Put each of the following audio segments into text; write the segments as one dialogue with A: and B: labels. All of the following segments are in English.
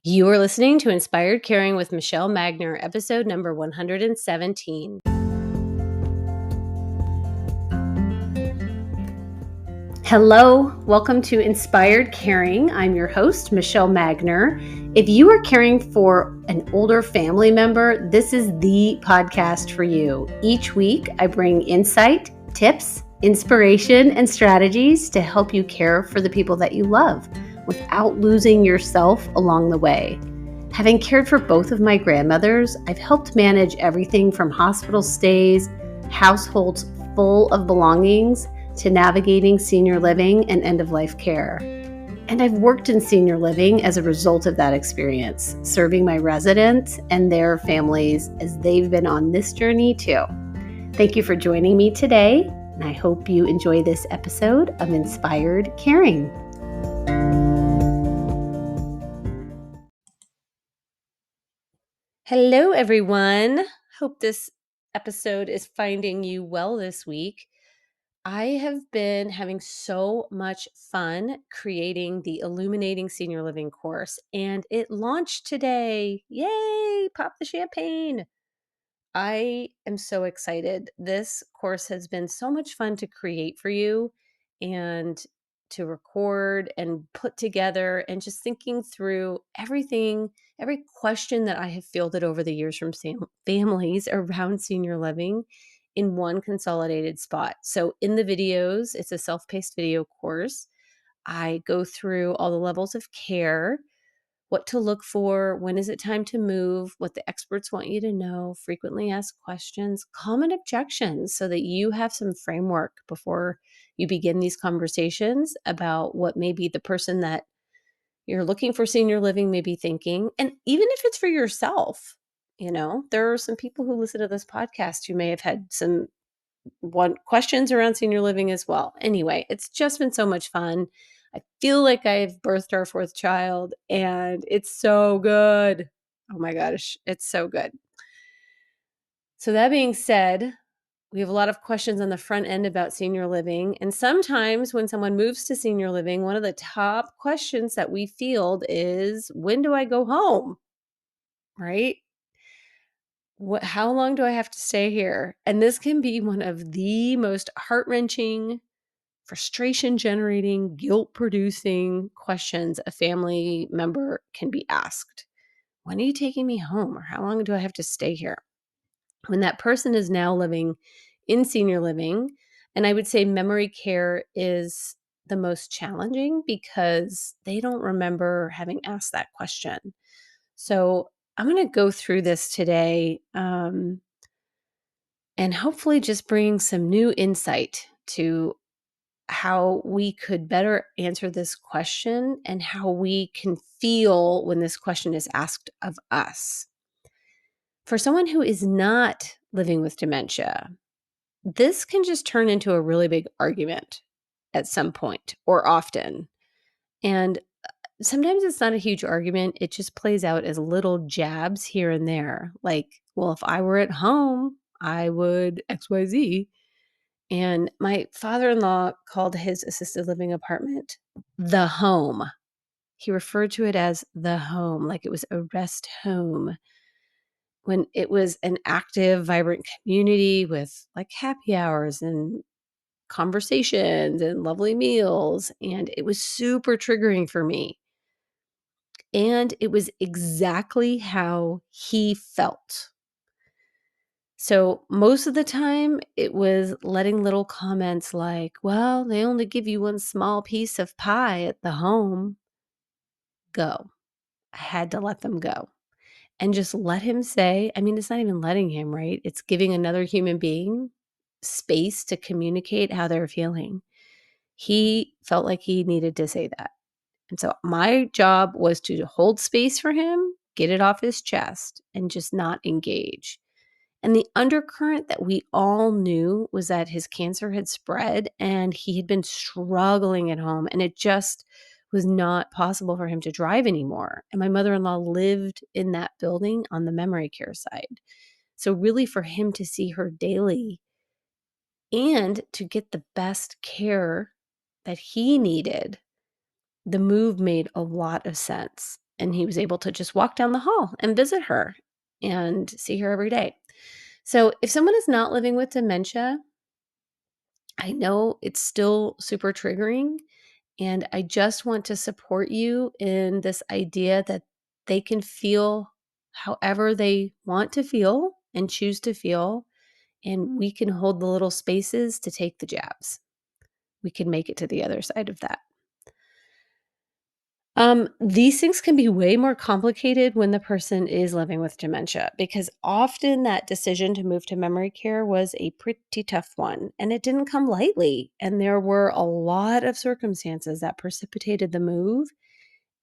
A: You are listening to Inspired Caring with Michelle Magner, episode number 117. Hello, welcome to Inspired Caring. I'm your host, Michelle Magner. If you are caring for an older family member, this is the podcast for you. Each week, I bring insight, tips, inspiration, and strategies to help you care for the people that you love without losing yourself along the way. Having cared for both of my grandmothers, I've helped manage everything from hospital stays, households full of belongings, to navigating senior living and end-of-life care. And I've worked in senior living as a result of that experience, serving my residents and their families as they've been on this journey too. Thank you for joining me today, and I hope you enjoy this episode of Inspired Caring. Hello, everyone. Hope this episode is finding you well this week. I have been having so much fun creating the Illuminating Senior Living course, and it launched today. Yay! Pop the champagne. I am so excited. This course has been so much fun to create for you and to record and put together, and just thinking through everything, every question that I have fielded over the years from families around senior living in one consolidated spot. So in the videos, it's a self-paced video course. I go through all the levels of care, what to look for, when is it time to move, what the experts want you to know, frequently asked questions, common objections, so that you have some framework before you begin these conversations about what maybe the person that you're looking for senior living may be thinking. And even if it's for yourself, there are some people who listen to this podcast who may have had some questions around senior living as well. Anyway, it's just been so much fun. I feel like I've birthed our fourth child, and it's so good. Oh my gosh, it's so good. So that being said, we have a lot of questions on the front end about senior living. And sometimes when someone moves to senior living, one of the top questions that we field is, when do I go home? Right? How long do I have to stay here? And this can be one of the most heart-wrenching, frustration-generating, guilt-producing questions a family member can be asked. When are you taking me home? Or how long do I have to stay here? When that person is now living in senior living, and I would say memory care is the most challenging because they don't remember having asked that question. So I'm going to go through this today, and hopefully just bring some new insight to how we could better answer this question and how we can feel when this question is asked of us. For someone who is not living with dementia, this can just turn into a really big argument at some point or often. And sometimes it's not a huge argument. It just plays out as little jabs here and there. Like, well, if I were at home, I would XYZ. And my father-in-law called his assisted living apartment the home. He referred to it as the home, like it was a rest home, when it was an active, vibrant community with like happy hours and conversations and lovely meals. And it was super triggering for me. And it was exactly how he felt. So most of the time, it was letting little comments like, well, they only give you one small piece of pie at the home, go. I had to let them go and just let him say, I mean, it's not even letting him, right? It's giving another human being space to communicate how they're feeling. He felt like he needed to say that. And so my job was to hold space for him, get it off his chest, and just not engage. And the undercurrent that we all knew was that his cancer had spread and he had been struggling at home, and it just was not possible for him to drive anymore. And my mother-in-law lived in that building on the memory care side. So really for him to see her daily and to get the best care that he needed, the move made a lot of sense. and he was able to just walk down the hall and visit her and see her every day. So, if someone is not living with dementia, I know it's still super triggering, and I just want to support you in this idea that they can feel however they want to feel and choose to feel, and we can hold the little spaces to take the jabs. We can make it to the other side of that. These things can be way more complicated when the person is living with dementia because often that decision to move to memory care was a pretty tough one and it didn't come lightly. And there were a lot of circumstances that precipitated the move.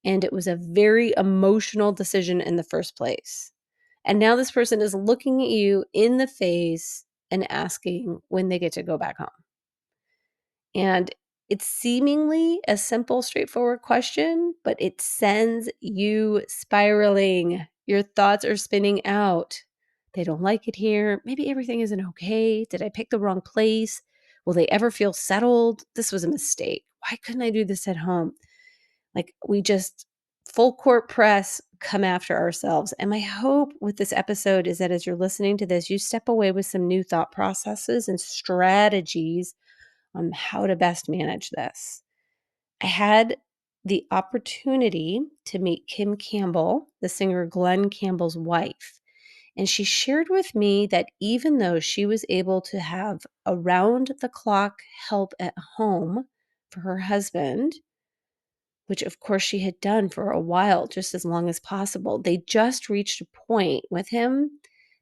A: And it was a very emotional decision in the first place. And now this person is looking at you in the face and asking when they get to go back home. And it's seemingly a simple, straightforward question, but it sends you spiraling. Your thoughts are spinning out. They don't like it here. Maybe everything isn't okay. Did I pick the wrong place? Will they ever feel settled? This was a mistake. Why couldn't I do this at home? Like we just full court press come after ourselves. And my hope with this episode is that as you're listening to this, you step away with some new thought processes and strategies on how to best manage this. I had the opportunity to meet Kim Campbell, the singer Glenn Campbell's wife. And she shared with me that even though she was able to have around the clock help at home for her husband, which of course she had done for a while, just as long as possible, they just reached a point with him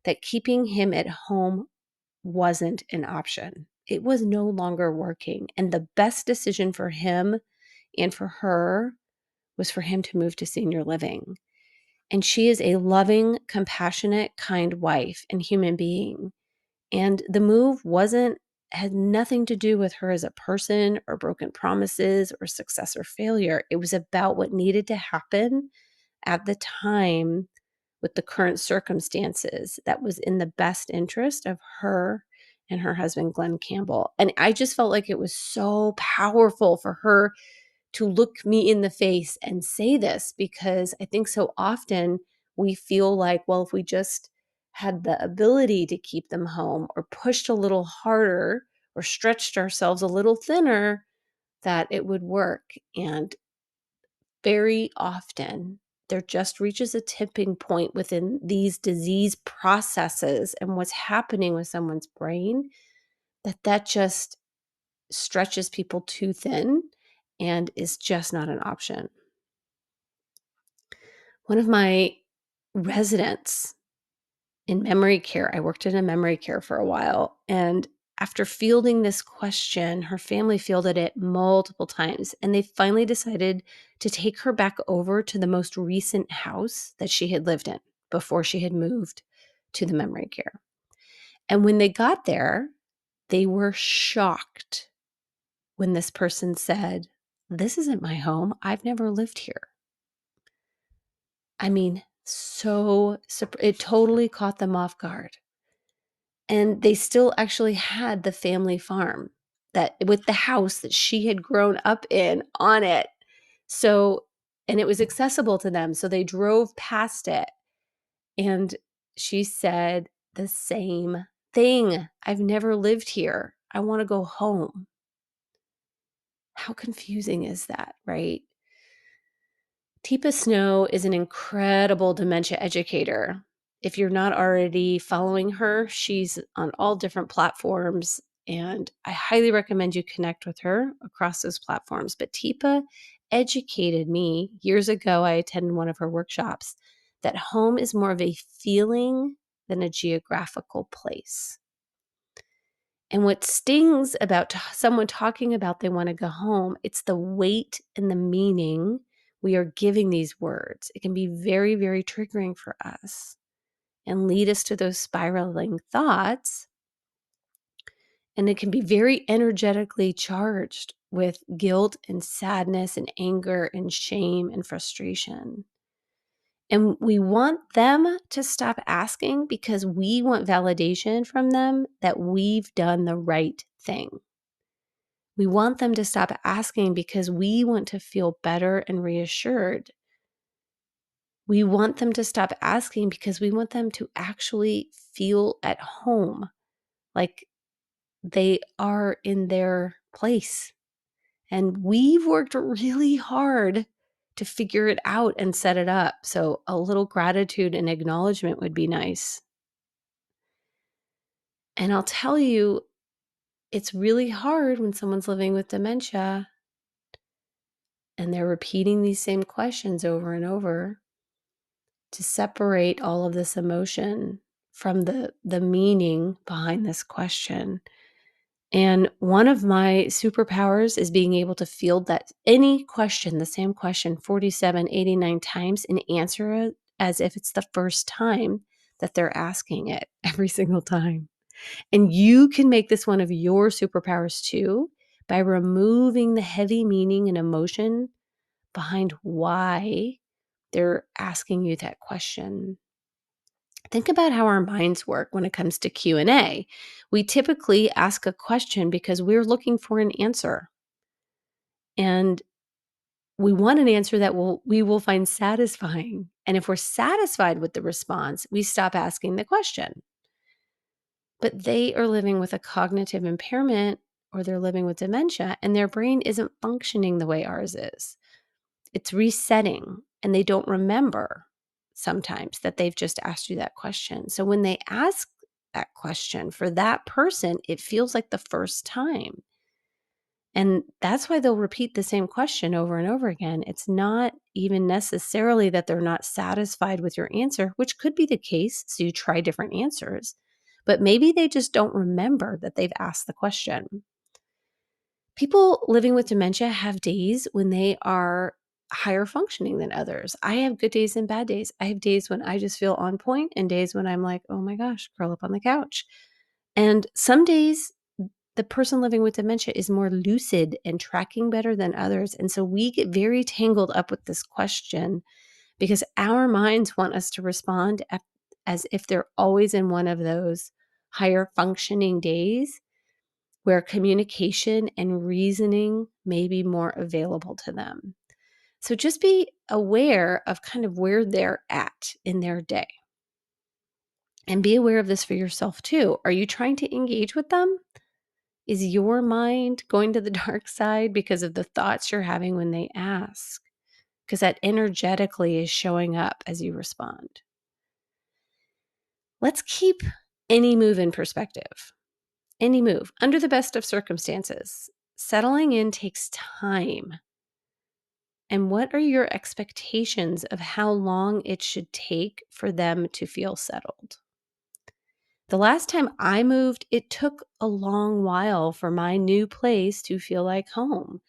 A: that keeping him at home wasn't an option. It was no longer working. And the best decision for him and for her was for him to move to senior living. And she is a loving, compassionate, kind wife and human being. And the move had nothing to do with her as a person or broken promises or success or failure. It was about what needed to happen at the time with the current circumstances that was in the best interest of her and her husband, Glenn Campbell. And I just felt like it was so powerful for her to look me in the face and say this because I think so often we feel like, well, if we just had the ability to keep them home or pushed a little harder or stretched ourselves a little thinner, that it would work. And very often, there just reaches a tipping point within these disease processes and what's happening with someone's brain that just stretches people too thin and is just not an option. One of my residents in memory care, I worked in a memory care for a while, and after fielding this question, her family fielded it multiple times, and they finally decided to take her back over to the most recent house that she had lived in before she had moved to the memory care. And when they got there, they were shocked when this person said, "This isn't my home. I've never lived here." I mean, it totally caught them off guard. And they still actually had the family farm that with the house that she had grown up in on it. So, and it was accessible to them. So they drove past it. And she said the same thing. "I've never lived here. I want to go home." How confusing is that, right? Teepa Snow is an incredible dementia educator. If you're not already following her, she's on all different platforms, and I highly recommend you connect with her across those platforms. But Teepa educated me years ago. I attended one of her workshops that home is more of a feeling than a geographical place. And what stings about someone talking about they want to go home, it's the weight and the meaning we are giving these words. It can be very, very triggering for us and lead us to those spiraling thoughts. And it can be very energetically charged with guilt and sadness and anger and shame and frustration. And we want them to stop asking because we want validation from them that we've done the right thing. We want them to stop asking because we want to feel better and reassured. We want them to stop asking because we want them to actually feel at home, like they are in their place. And we've worked really hard to figure it out and set it up. So a little gratitude and acknowledgement would be nice. And I'll tell you, it's really hard when someone's living with dementia and they're repeating these same questions over and over to separate all of this emotion from the meaning behind this question. And one of my superpowers is being able to field that any question, the same question 47, 89 times and answer it as if it's the first time that they're asking it every single time. And you can make this one of your superpowers too by removing the heavy meaning and emotion behind why they're asking you that question. Think about how our minds work when it comes to Q&A. We typically ask a question because we're looking for an answer. And we want an answer that we will find satisfying. And if we're satisfied with the response, we stop asking the question. But they are living with a cognitive impairment or they're living with dementia and their brain isn't functioning the way ours is. It's resetting and they don't remember sometimes that they've just asked you that question. So when they ask that question for that person, it feels like the first time. And that's why they'll repeat the same question over and over again. It's not even necessarily that they're not satisfied with your answer, which could be the case. So you try different answers, but maybe they just don't remember that they've asked the question. People living with dementia have days when they are higher functioning than others. I have good days and bad days. I have days when I just feel on point and days when I'm like, oh my gosh, curl up on the couch. And some days, the person living with dementia is more lucid and tracking better than others. And so we get very tangled up with this question because our minds want us to respond as if they're always in one of those higher functioning days where communication and reasoning may be more available to them. So just be aware of kind of where they're at in their day. And be aware of this for yourself too. Are you trying to engage with them? Is your mind going to the dark side because of the thoughts you're having when they ask? Because that energetically is showing up as you respond. Let's keep any move in perspective. Any move under the best of circumstances. Settling in takes time. And what are your expectations of how long it should take for them to feel settled? The last time I moved, it took a long while for my new place to feel like home.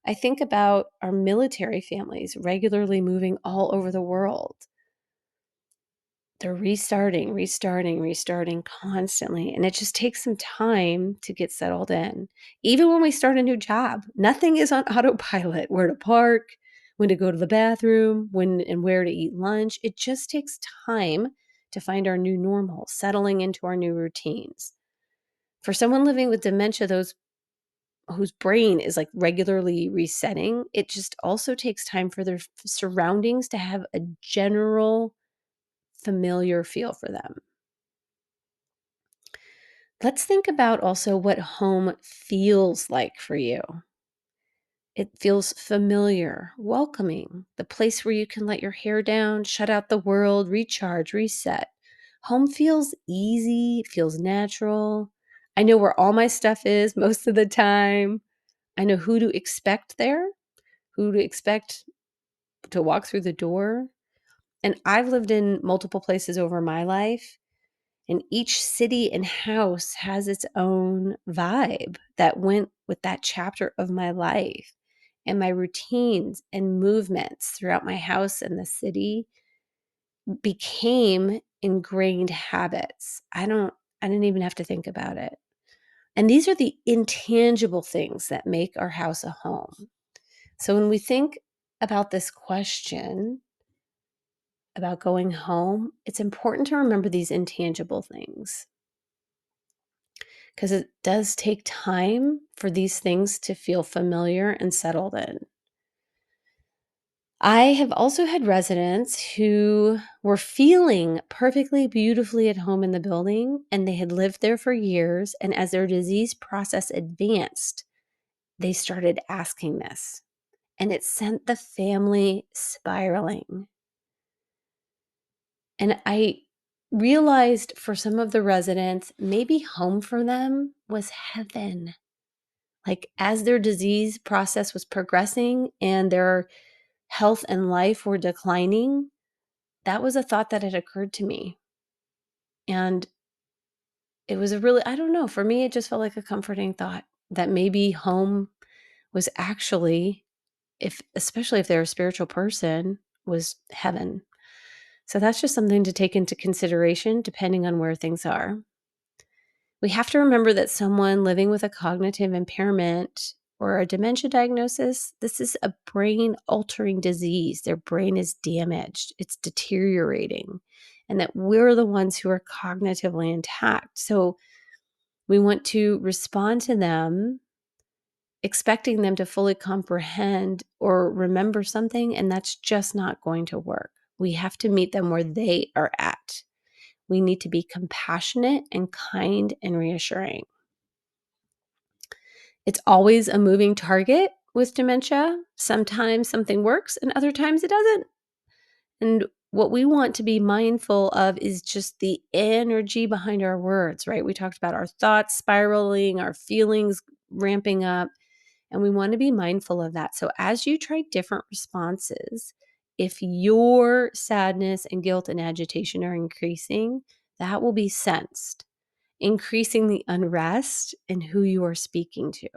A: I think about our military families regularly moving all over the world. They're restarting constantly. And it just takes some time to get settled in. Even when we start a new job, nothing is on autopilot. Where to park, when to go to the bathroom, when and where to eat lunch. It just takes time to find our new normal, settling into our new routines. For someone living with dementia, those whose brain is like regularly resetting, it just also takes time for their surroundings to have a general familiar feel for them. Let's think about also what home feels like for you. It feels familiar, welcoming, the place where you can let your hair down, shut out the world, recharge, reset. Home feels easy, it feels natural. I know where all my stuff is most of the time. I know who to expect there, who to expect to walk through the door. And I've lived in multiple places over my life. And each city and house has its own vibe that went with that chapter of my life. And my routines and movements throughout my house and the city became ingrained habits. I didn't even have to think about it. And these are the intangible things that make our house a home. So when we think about this question about going home, it's important to remember these intangible things, because it does take time for these things to feel familiar and settled in. I have also had residents who were feeling perfectly beautifully at home in the building, and they had lived there for years. And as their disease process advanced, they started asking this, and it sent the family spiraling. And I realized for some of the residents, maybe home for them was heaven. Like as their disease process was progressing and their health and life were declining, that was a thought that had occurred to me. And it was a really, I don't know, for me, it just felt like a comforting thought that maybe home was actually, if especially if they're a spiritual person, was heaven. So that's just something to take into consideration depending on where things are. We have to remember that someone living with a cognitive impairment or a dementia diagnosis, this is a brain altering disease. Their brain is damaged, it's deteriorating, and that we're the ones who are cognitively intact. So we want to respond to them, expecting them to fully comprehend or remember something, and that's just not going to work. We have to meet them where they are at. We need to be compassionate and kind and reassuring. It's always a moving target with dementia. Sometimes something works and other times it doesn't. And what we want to be mindful of is just the energy behind our words, right? We talked about our thoughts spiraling, our feelings ramping up, and we want to be mindful of that. So as you try different responses, if your sadness and guilt and agitation are increasing, that will be sensed, increasing the unrest in who you are speaking to.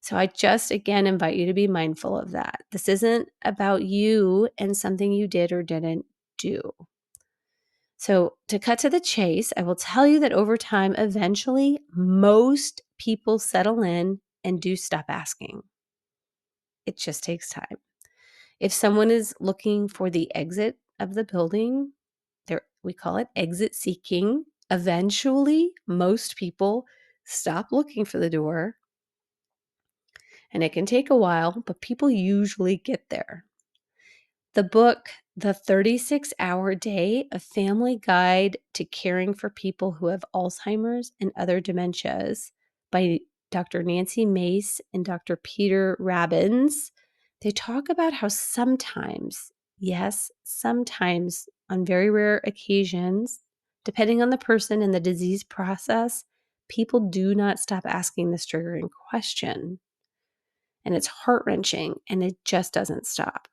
A: So I just again invite you to be mindful of that. This isn't about you and something you did or didn't do. So to cut to the chase, I will tell you that over time, eventually, most people settle in and do stop asking. It just takes time. If someone is looking for the exit of the building, we call it exit seeking. Eventually, most people stop looking for the door, and it can take a while, but people usually get there. The book, The 36-Hour Day, A Family Guide to Caring for People Who Have Alzheimer's and Other Dementias by Dr. Nancy Mace and Dr. Peter Rabbins, they talk about how sometimes, yes, sometimes on very rare occasions, depending on the person and the disease process, people do not stop asking this triggering question. And it's heart-wrenching and it just doesn't stop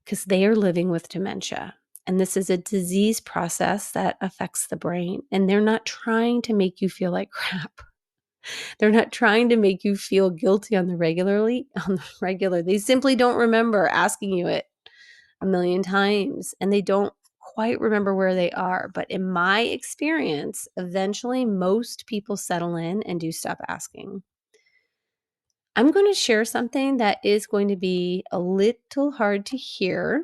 A: because they are living with dementia. And this is a disease process that affects the brain. And they're not trying to make you feel like crap. They're not trying to make you feel guilty on the regular. They simply don't remember asking you it a million times, and they don't quite remember where they are. But in my experience, eventually most people settle in and do stop asking. I'm going to share something that is going to be a little hard to hear.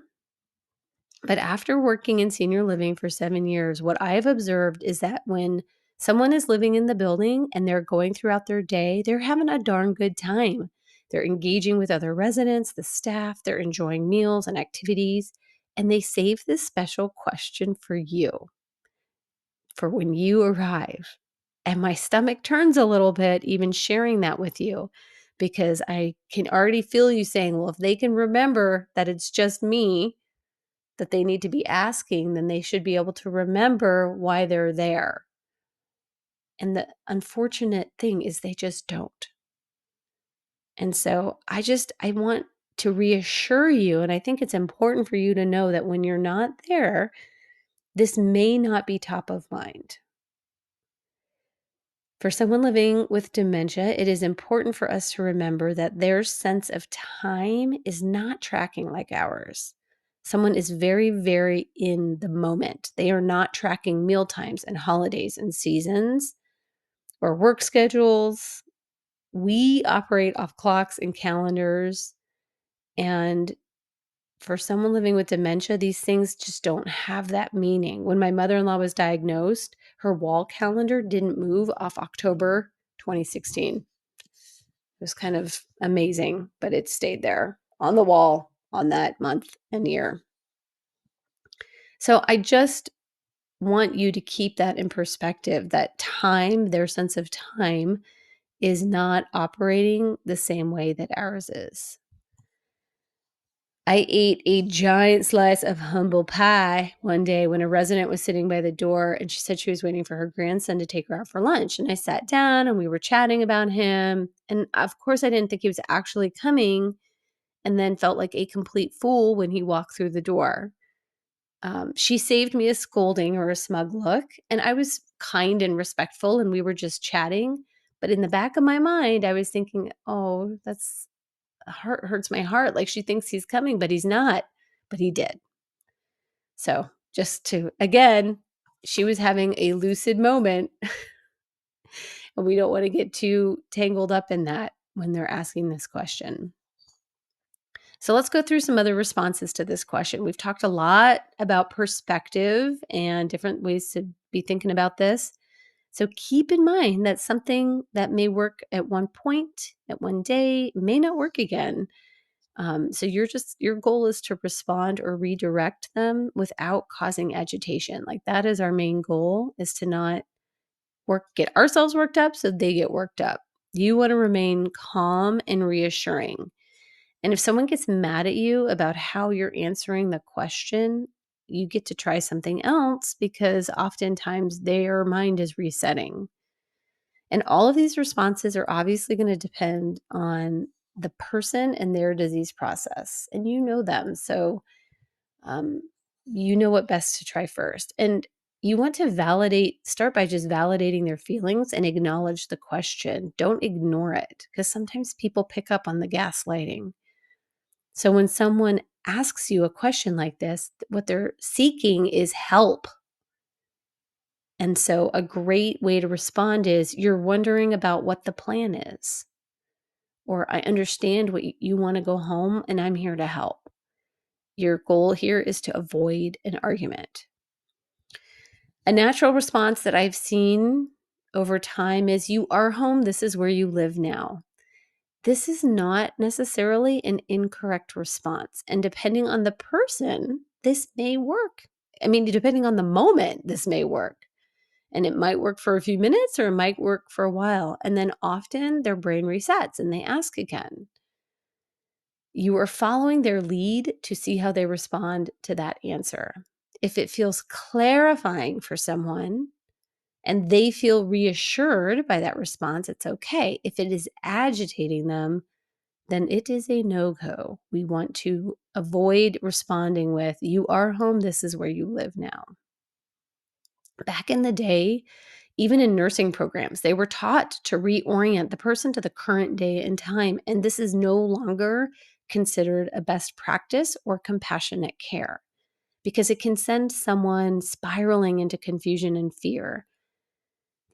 A: But after working in senior living for 7 years, what I have observed is that when someone is living in the building and they're going throughout their day, they're having a darn good time. They're engaging with other residents, the staff, they're enjoying meals and activities, and they save this special question for you for when you arrive. And my stomach turns a little bit even sharing that with you because I can already feel you saying, well, if they can remember that it's just me that they need to be asking, then they should be able to remember why they're there. And the unfortunate thing is they just don't. And so I want to reassure you, and I think it's important for you to know that when you're not there, this may not be top of mind. For someone living with dementia, it is important for us to remember that their sense of time is not tracking like ours. Someone is very, very in the moment. They are not tracking meal times and holidays and seasons or work schedules. We operate off clocks and calendars. And for someone living with dementia, these things just don't have that meaning. When my mother-in-law was diagnosed, her wall calendar didn't move off October 2016. It was kind of amazing, but it stayed there on the wall. on that month and year. So I just want you to keep that in perspective, that time, their sense of time, is not operating the same way that ours is. I ate a giant slice of humble pie one day when a resident was sitting by the door, and she said she was waiting for her grandson to take her out for lunch. And I sat down and we were chatting about him. And of course, I didn't think he was actually coming, and then felt like a complete fool when he walked through the door. She saved me a scolding or a smug look, and I was kind and respectful, and we were just chatting. But in the back of my mind, I was thinking, oh, that's hurts my heart. Like she thinks he's coming, but he's not. But he did. So just to, again, she was having a lucid moment, and we don't want to get too tangled up in that when they're asking this question. So let's go through some other responses to this question. We've talked a lot about perspective and different ways to be thinking about this. So keep in mind that something that may work at one point, at one day, may not work again. So your goal is to respond or redirect them without causing agitation. Like that is our main goal, is to not get ourselves worked up so they get worked up. You want to remain calm and reassuring. And if someone gets mad at you about how you're answering the question, you get to try something else, because oftentimes their mind is resetting. And all of these responses are obviously going to depend on the person and their disease process. And you know them. So um, you know what best to try first. And you want to start by just validating their feelings and acknowledge the question. Don't ignore it, because sometimes people pick up on the gaslighting. So when someone asks you a question like this, what they're seeking is help. And so a great way to respond is, you're wondering about what the plan is. Or I understand what you want to go home and I'm here to help. Your goal here is to avoid an argument. A natural response that I've seen over time is, you are home. This is where you live now. This is not necessarily an incorrect response. And depending on the person, this may work. I mean, depending on the moment, this may work. And it might work for a few minutes or it might work for a while. And then often their brain resets and they ask again. You are following their lead to see how they respond to that answer. If it feels clarifying for someone and they feel reassured by that response, it's okay. If it is agitating them, then it is a no-go. We want to avoid responding with, you are home, this is where you live now. Back in the day, even in nursing programs, they were taught to reorient the person to the current day and time. And this is no longer considered a best practice or compassionate care, because it can send someone spiraling into confusion and fear.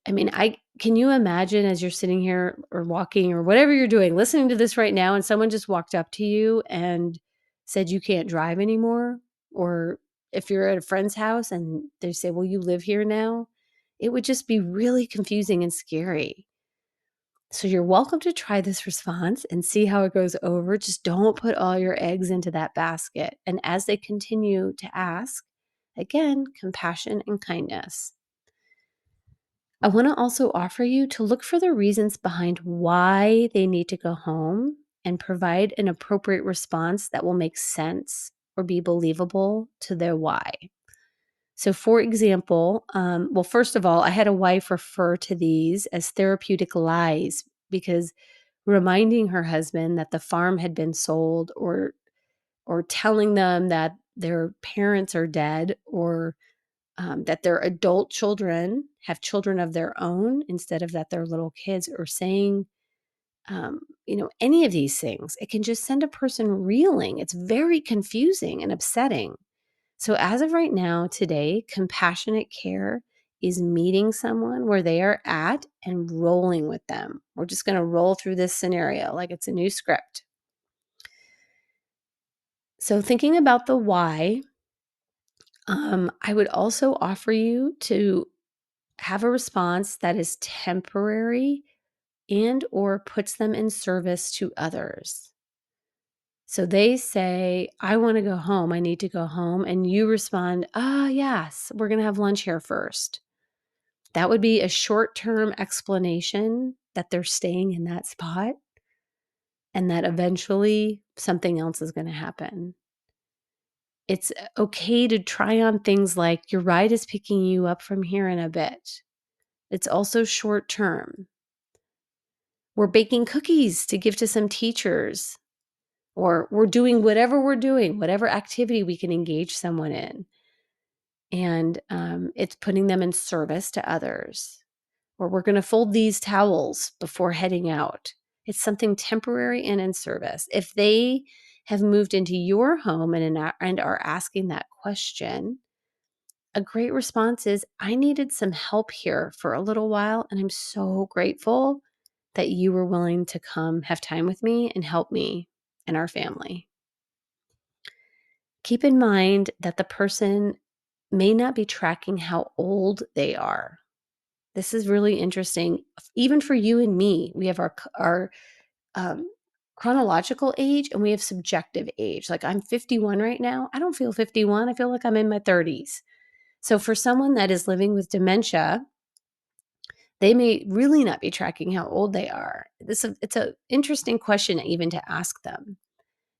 A: I mean, can you imagine, as you're sitting here or walking or whatever you're doing, listening to this right now, and someone just walked up to you and said you can't drive anymore? Or if you're at a friend's house and they say, well, you live here now, it would just be really confusing and scary. So you're welcome to try this response and see how it goes over. Just don't put all your eggs into that basket. And as they continue to ask, again, compassion and kindness. I want to also offer you to look for the reasons behind why they need to go home and provide an appropriate response that will make sense or be believable to their why. So, for example, well, first of all, I had a wife refer to these as therapeutic lies, because reminding her husband that the farm had been sold, or telling them that their parents are dead, or that their adult children have children of their own instead of that they're little kids, or saying, any of these things, it can just send a person reeling. It's very confusing and upsetting. So, as of right now, today, compassionate care is meeting someone where they are at and rolling with them. We're just going to roll through this scenario like it's a new script. So, thinking about the why, I would also offer you to have a response that is temporary and or puts them in service to others. So they say, I want to go home. I need to go home. And you respond, yes, we're going to have lunch here first. That would be a short term explanation that they're staying in that spot and that eventually something else is going to happen. It's okay to try on things like your ride is picking you up from here in a bit. It's also short term. We're baking cookies to give to some teachers, or we're doing whatever we're doing, whatever activity we can engage someone in. And it's putting them in service to others. Or we're going to fold these towels before heading out. It's something temporary and in service. If they have moved into your home and are asking that question, a great response is, I needed some help here for a little while, and I'm so grateful that you were willing to come have time with me and help me and our family. Keep in mind that the person may not be tracking how old they are. This is really interesting. Even for you and me, we have our um, chronological age and we have subjective age. Like I'm 51 right now. I don't feel 51. I feel like I'm in my 30s. So for someone that is living with dementia, they may really not be tracking how old they are. It's an interesting question even to ask them.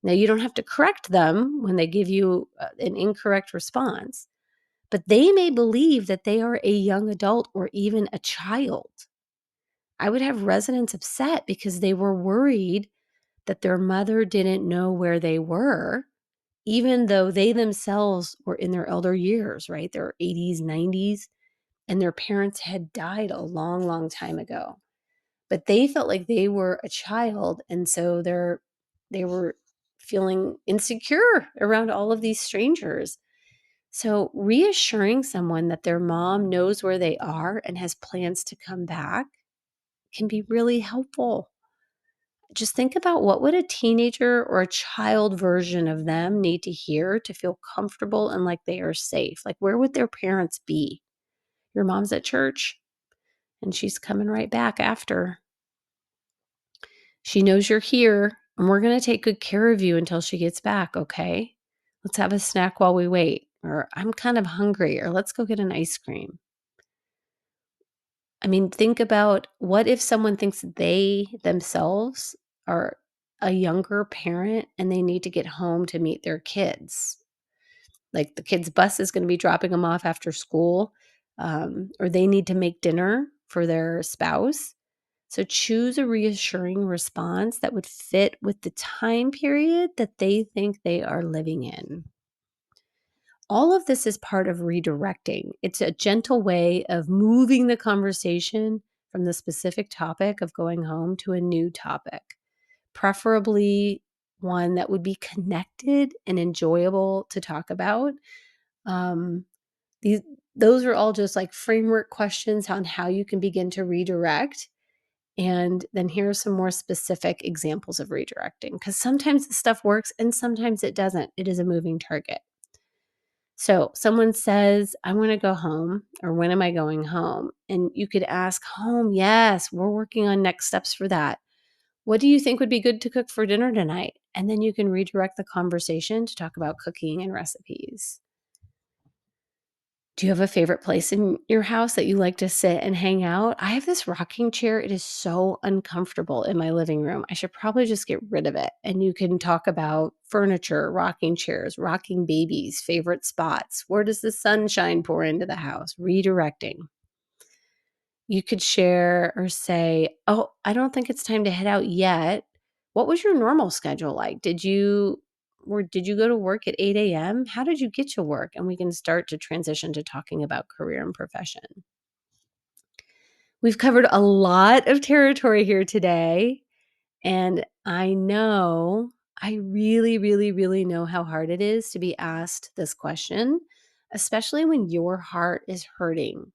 A: Now, you don't have to correct them when they give you an incorrect response, but they may believe that they are a young adult or even a child. I would have residents upset because they were worried that their mother didn't know where they were, even though they themselves were in their elder years, right? Their 80s, 90s, and their parents had died a long, long time ago. But they felt like they were a child, and so they were feeling insecure around all of these strangers. So reassuring someone that their mom knows where they are and has plans to come back can be really helpful. Just think about, what would a teenager or a child version of them need to hear to feel comfortable and like they are safe? Like, where would their parents be? Your mom's at church and she's coming right back after. She knows you're here and we're going to take good care of you until she gets back, okay? Let's have a snack while we wait. Or I'm kind of hungry, or let's go get an ice cream. I mean, think about, what if someone thinks they themselves are a younger parent and they need to get home to meet their kids? Like the kids' bus is going to be dropping them off after school, or they need to make dinner for their spouse. So choose a reassuring response that would fit with the time period that they think they are living in. All of this is part of redirecting. It's a gentle way of moving the conversation from the specific topic of going home to a new topic, preferably one that would be connected and enjoyable to talk about. Um, these those are all just like framework questions on how you can begin to redirect. And then here are some more specific examples of redirecting, because sometimes the stuff works and sometimes it doesn't. It is a moving target. So someone says, I want to go home, or when am I going home? And you could ask, home, yes, we're working on next steps for that. What do you think would be good to cook for dinner tonight? And then you can redirect the conversation to talk about cooking and recipes. Do you have a favorite place in your house that you like to sit and hang out? I have this rocking chair. It is so uncomfortable in my living room. I should probably just get rid of it. And you can talk about furniture, rocking chairs, rocking babies, favorite spots. Where does the sunshine pour into the house? Redirecting. You could share or say, oh, I don't think it's time to head out yet. What was your normal schedule like? Did you go to work at 8 a.m.? How did you get to work? And we can start to transition to talking about career and profession. We've covered a lot of territory here today. And I really, really, really know how hard it is to be asked this question, especially when your heart is hurting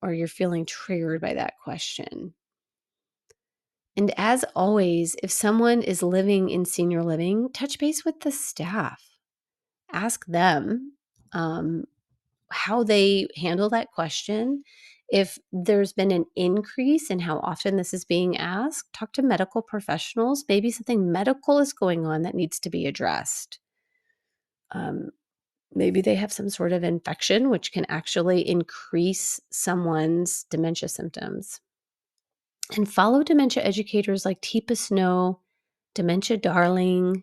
A: or you're feeling triggered by that question. And as always, if someone is living in senior living, touch base with the staff. Ask them how they handle that question. If there's been an increase in how often this is being asked, talk to medical professionals. Maybe something medical is going on that needs to be addressed. Um, Maybe they have some sort of infection, which can actually increase someone's dementia symptoms. And follow dementia educators like Teepa Snow, Dementia Darling,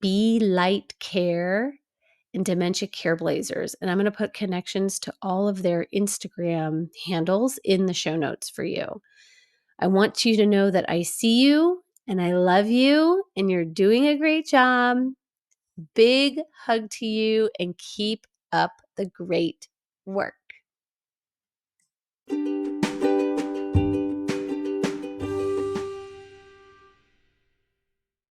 A: Be Light Care, and Dementia Care Blazers. And I'm going to put connections to all of their Instagram handles in the show notes for you. I want you to know that I see you and I love you and you're doing a great job. Big hug to you and keep up the great work.